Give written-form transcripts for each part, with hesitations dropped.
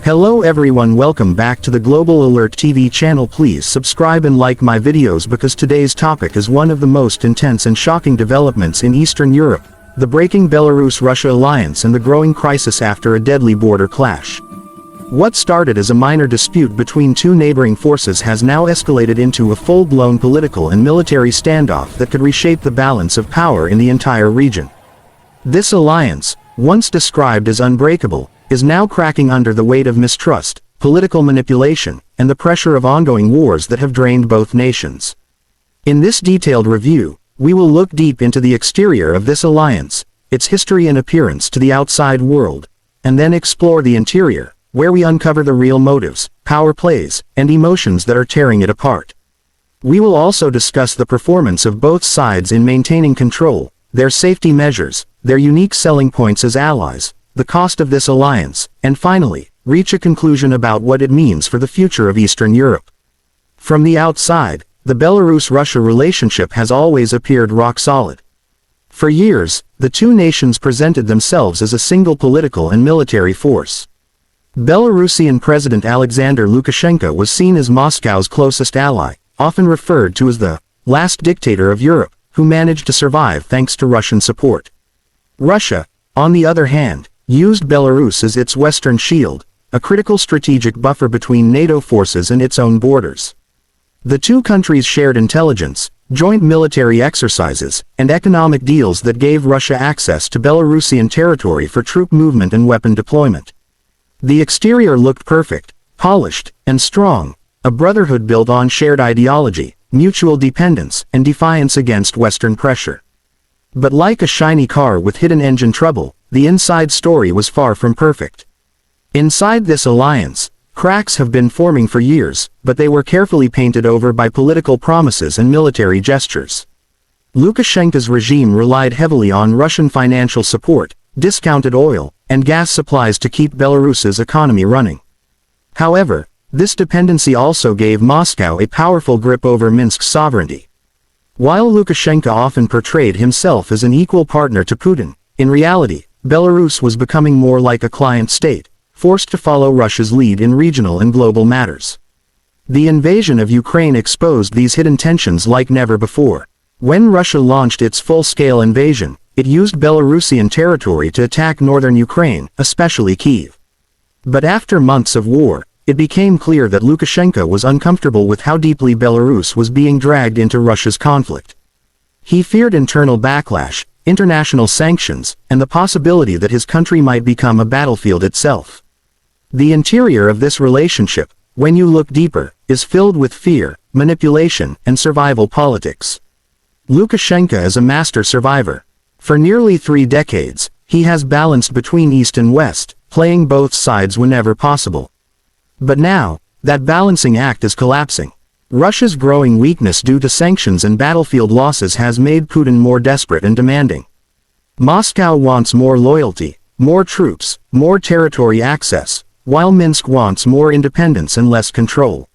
Hello everyone, welcome back to the Global Alert TV channel. Please subscribe and like my videos because today's topic is one of the most intense and shocking developments in Eastern Europe, the breaking Belarus-Russia alliance and the growing crisis after a deadly border clash. What started as a minor dispute between two neighboring forces has now escalated into a full-blown political and military standoff that could reshape the balance of power in the entire region. This alliance, once described as unbreakable, is now cracking under the weight of mistrust, political manipulation, and the pressure of ongoing wars that have drained both nations. In this detailed review, we will look deep into the exterior of this alliance, its history and appearance to the outside world, and then explore the interior, where we uncover the real motives, power plays, and emotions that are tearing it apart. We will also discuss the performance of both sides in maintaining control, their safety measures, their unique selling points as allies, the cost of this alliance, and finally, reach a conclusion about what it means for the future of Eastern Europe. From the outside, the Belarus-Russia relationship has always appeared rock solid. For years, the two nations presented themselves as a single political and military force. Belarusian President Alexander Lukashenko was seen as Moscow's closest ally, often referred to as the last dictator of Europe, who managed to survive thanks to Russian support. Russia, on the other hand, used Belarus as its western shield, a critical strategic buffer between NATO forces and its own borders. The two countries shared intelligence, joint military exercises, and economic deals that gave Russia access to Belarusian territory for troop movement and weapon deployment. The exterior looked perfect, polished, and strong, a brotherhood built on shared ideology, mutual dependence, and defiance against Western pressure. But like a shiny car with hidden engine trouble, the inside story was far from perfect. Inside this alliance, cracks have been forming for years, but they were carefully painted over by political promises and military gestures. Lukashenko's regime relied heavily on Russian financial support, discounted oil, and gas supplies to keep Belarus's economy running. However, this dependency also gave Moscow a powerful grip over Minsk's sovereignty. While Lukashenko often portrayed himself as an equal partner to Putin, in reality, Belarus was becoming more like a client state, forced to follow Russia's lead in regional and global matters. The invasion of Ukraine exposed these hidden tensions like never before. When Russia launched its full-scale invasion, it used Belarusian territory to attack northern Ukraine, especially Kyiv. But after months of war, it became clear that Lukashenko was uncomfortable with how deeply Belarus was being dragged into Russia's conflict. He feared internal backlash, international sanctions, and the possibility that his country might become a battlefield itself. The interior of this relationship, when you look deeper, is filled with fear, manipulation, and survival politics. Lukashenko is a master survivor. For nearly 3 decades, he has balanced between East and West, playing both sides whenever possible. But now, that balancing act is collapsing. Russia's growing weakness due to sanctions and battlefield losses has made Putin more desperate and demanding. Moscow wants more loyalty, more troops, more territory access, while Minsk wants more independence and less control.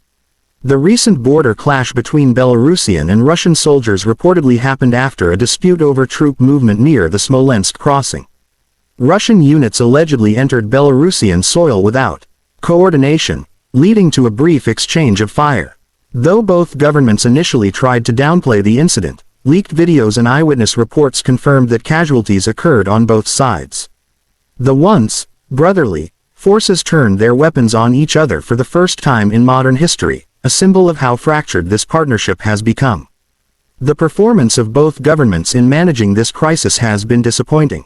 The recent border clash between Belarusian and Russian soldiers reportedly happened after a dispute over troop movement near the Smolensk crossing. Russian units allegedly entered Belarusian soil without coordination, leading to a brief exchange of fire. Though both governments initially tried to downplay the incident, leaked videos and eyewitness reports confirmed that casualties occurred on both sides. The once brotherly forces turned their weapons on each other for the first time in modern history, a symbol of how fractured this partnership has become. The performance of both governments in managing this crisis has been disappointing.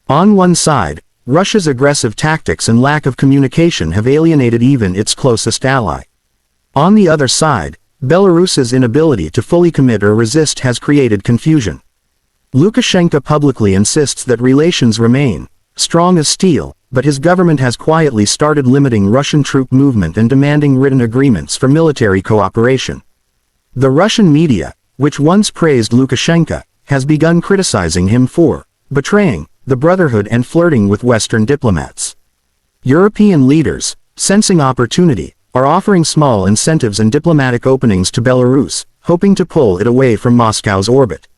On one side, Russia's aggressive tactics and lack of communication have alienated even its closest ally. On the other side, Belarus's inability to fully commit or resist has created confusion. Lukashenko publicly insists that relations remain strong as steel, but his government has quietly started limiting Russian troop movement and demanding written agreements for military cooperation. The Russian media, which once praised Lukashenko, has begun criticizing him for betraying the brotherhood and flirting with Western diplomats. European leaders, sensing opportunity, are offering small incentives and diplomatic openings to Belarus, hoping to pull it away from Moscow's orbit.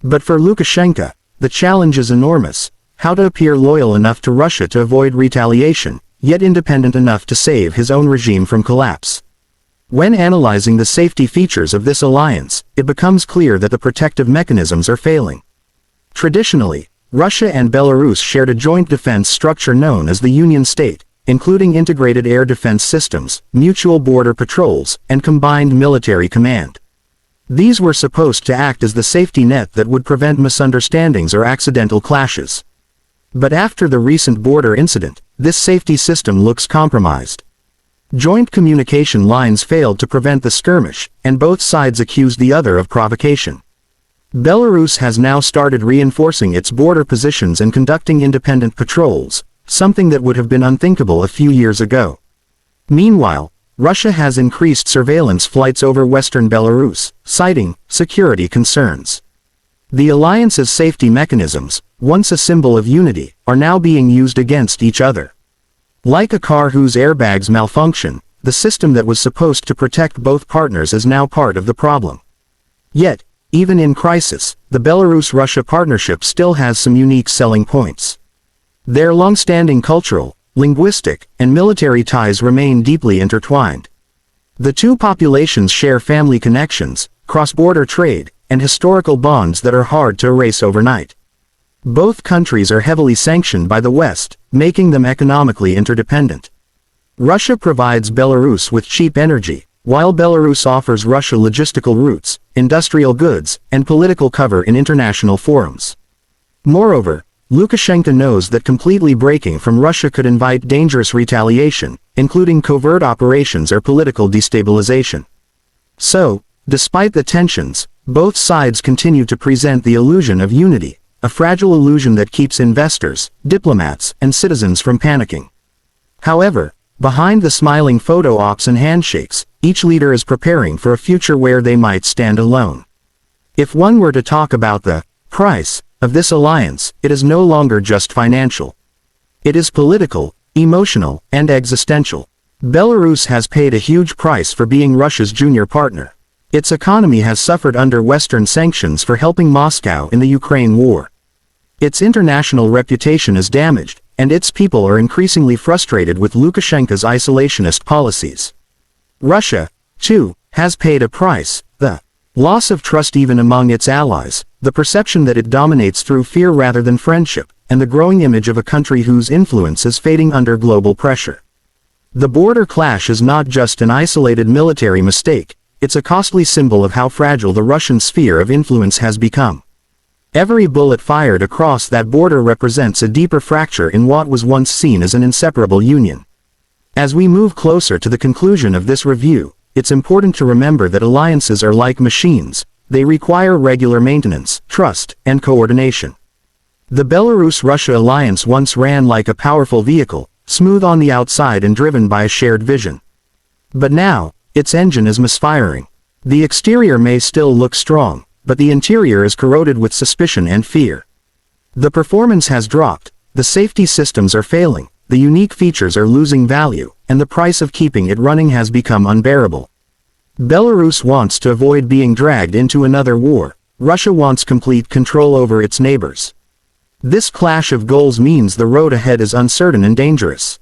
But for Lukashenko, the challenge is enormous: how to appear loyal enough to Russia to avoid retaliation, yet independent enough to save his own regime from collapse. When analyzing the safety features of this alliance, it becomes clear that the protective mechanisms are failing. Traditionally, Russia and Belarus shared a joint defense structure known as the Union State, including integrated air defense systems, mutual border patrols, and combined military command. These were supposed to act as the safety net that would prevent misunderstandings or accidental clashes. But after the recent border incident, this safety system looks compromised. Joint communication lines failed to prevent the skirmish, and both sides accused the other of provocation. Belarus has now started reinforcing its border positions and conducting independent patrols, something that would have been unthinkable a few years ago. Meanwhile, Russia has increased surveillance flights over western Belarus, citing security concerns. The alliance's safety mechanisms, once a symbol of unity, are now being used against each other. Like a car whose airbags malfunction, the system that was supposed to protect both partners is now part of the problem. Yet, even in crisis, the Belarus-Russia partnership still has some unique selling points. Their long-standing cultural, linguistic, and military ties remain deeply intertwined. The two populations share family connections, cross-border trade, and historical bonds that are hard to erase overnight. Both countries are heavily sanctioned by the West, making them economically interdependent. Russia provides Belarus with cheap energy, while Belarus offers Russia logistical routes, industrial goods, and political cover in international forums. Moreover, Lukashenko knows that completely breaking from Russia could invite dangerous retaliation, including covert operations or political destabilization. So, despite the tensions, both sides continue to present the illusion of unity, a fragile illusion that keeps investors, diplomats, and citizens from panicking. However, behind the smiling photo ops and handshakes, each leader is preparing for a future where they might stand alone. If one were to talk about the price of this alliance, it is no longer just financial. It is political, emotional, and existential. Belarus has paid a huge price for being Russia's junior partner. Its economy has suffered under Western sanctions for helping Moscow in the Ukraine war. Its international reputation is damaged, and its people are increasingly frustrated with Lukashenko's isolationist policies. Russia, too, has paid a price, the loss of trust even among its allies, the perception that it dominates through fear rather than friendship, and the growing image of a country whose influence is fading under global pressure. The border clash is not just an isolated military mistake, it's a costly symbol of how fragile the Russian sphere of influence has become. Every bullet fired across that border represents a deeper fracture in what was once seen as an inseparable union. As we move closer to the conclusion of this review, it's important to remember that alliances are like machines. They require regular maintenance, trust, and coordination. The Belarus-Russia alliance once ran like a powerful vehicle, smooth on the outside and driven by a shared vision. But now, its engine is misfiring. The exterior may still look strong, but the interior is corroded with suspicion and fear. The performance has dropped, the safety systems are failing, the unique features are losing value, and the price of keeping it running has become unbearable. Belarus wants to avoid being dragged into another war. Russia wants complete control over its neighbors. This clash of goals means the road ahead is uncertain and dangerous.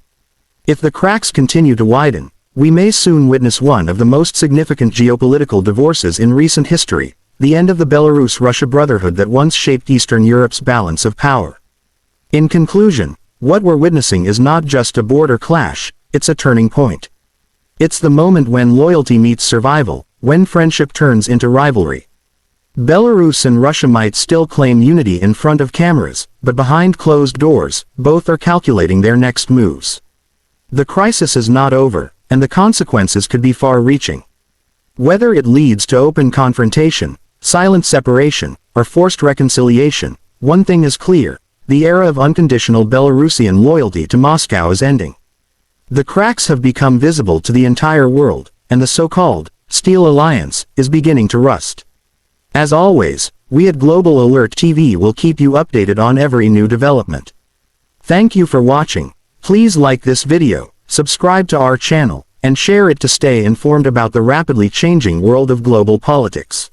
If the cracks continue to widen, we may soon witness one of the most significant geopolitical divorces in recent history, the end of the Belarus-Russia brotherhood that once shaped Eastern Europe's balance of power. In conclusion, what we're witnessing is not just a border clash, it's a turning point. It's the moment when loyalty meets survival, when friendship turns into rivalry. Belarus and Russia might still claim unity in front of cameras, but behind closed doors, both are calculating their next moves. The crisis is not over, and the consequences could be far-reaching. Whether it leads to open confrontation, silent separation, or forced reconciliation, one thing is clear: the era of unconditional Belarusian loyalty to Moscow is ending. The cracks have become visible to the entire world, and the so-called Steel Alliance is beginning to rust. As always, we at Global Alert TV will keep you updated on every new development. Thank you for watching. Please like this video, subscribe to our channel, and share it to stay informed about the rapidly changing world of global politics.